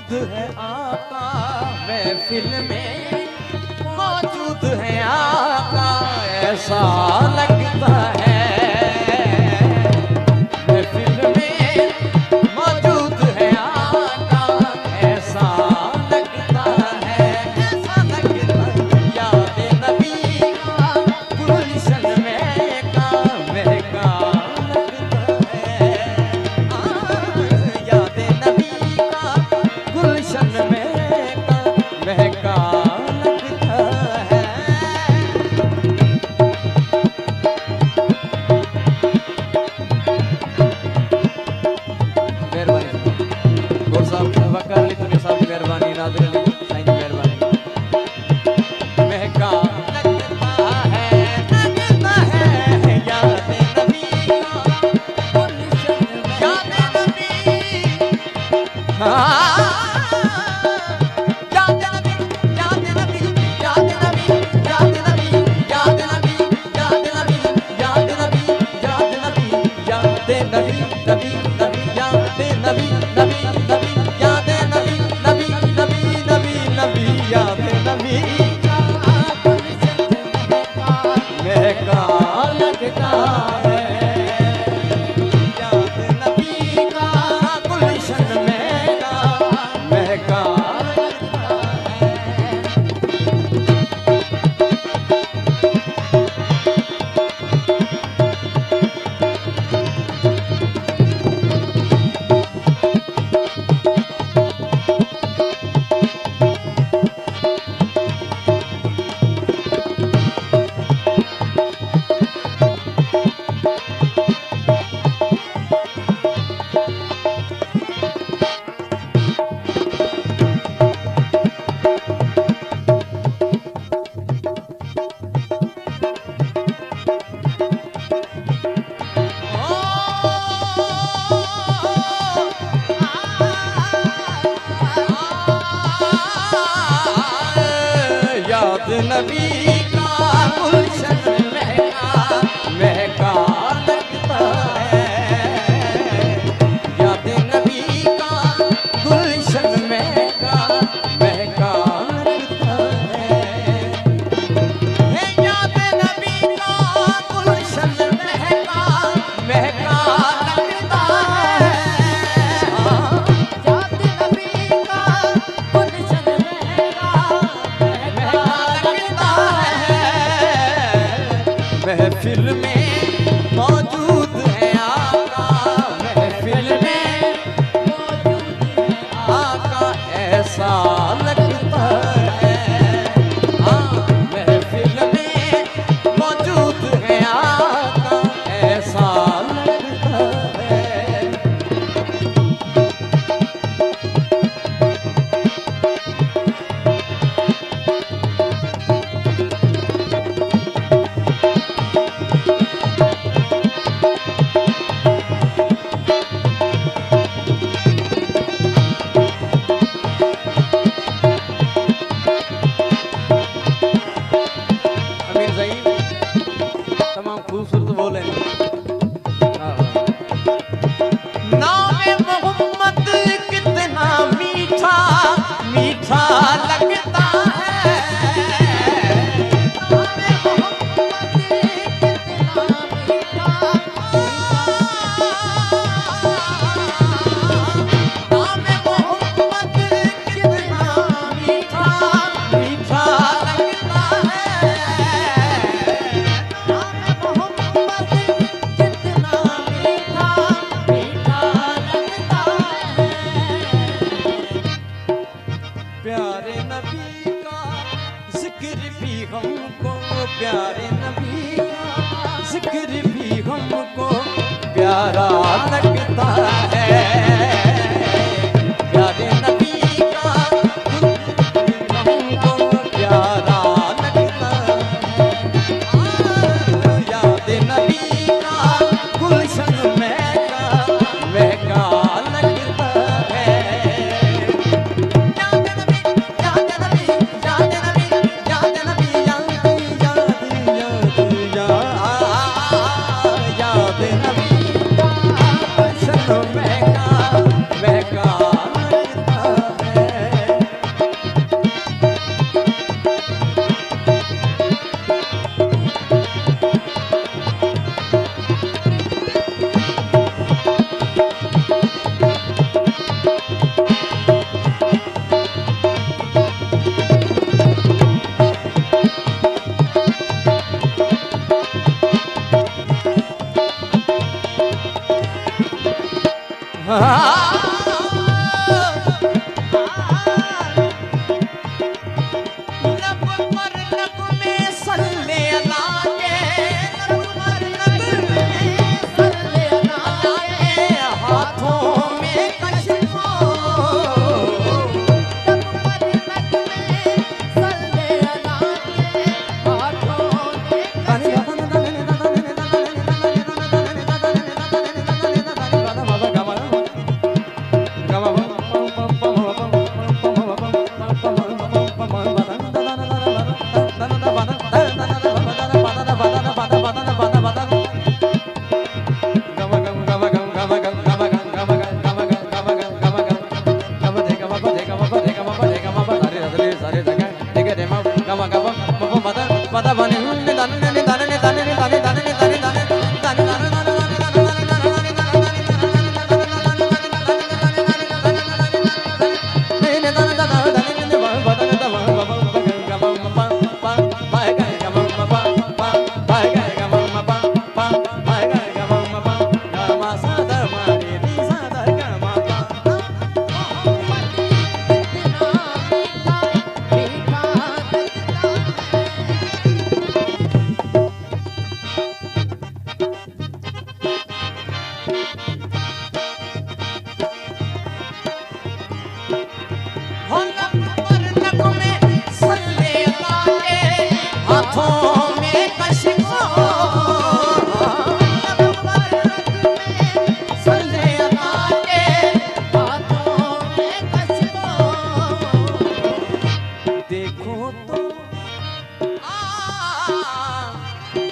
मौजूद है आका, महफिल में मौजूद है आका, ऐसा लगता है महफिल में मौजूद है आका, ऐसा लगता है, ऐसा लगता है। याद नबी का गुलशन महका महका लगता है, याद नबी का गुलशन महका महका लगता है। मेहरबानी गौर साहब वकार अली दुनिया साहब की मेहरबानी, नादिर अली साईं की मेहरबानी। महका लगता है याद नबी का गुलशन, याद नबी, हाँ याद नबी, याद नबी, याद नबी, याद नबी, याद नबी, याद नबी, याद नबी, याद नबी, याद नबी, नबी नबी याद नबी, नबी नबी याद नबी, नबी नबी नबी नबी याद नबी का गुलशन महका लगता है, याद नबी का गुलशन महका महका लगता है। याद नबी का गुलशन महका महका लगता है, याद नबी का गुलशन महका महका लगता है, याद नबी का गुलशन महका महका लगता है, याद नबी का गुलशन महका महफिल में मौजूद है आका, महफिल में मौजूद है आका, ऐसा लगता है, हाँ महफिल में मौजूद है आका, ऐसा लगता है। तमाम खूबसूरत बोले नाम मोहम्मद कितना मीठा मीठा लगता है, नाम मोहम्मद कितना मीठा, नाम मोहम्मद कितना मीठा लगता है, प्यारे नबी का जिक्र भी हमको, प्यारे नबी का जिक्र भी हमको प्यारा लगता है, प्यारे नबी का जिक्र भी हमको प्यारा लगता है, याद नबी का गुलशन महका महका लगता है, याद नबी का गुलशन महका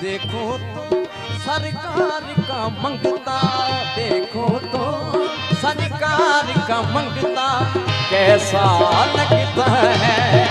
देखो तो सरकार का मंगता, देखो तो सरकार का मंगता कैसा लगता है।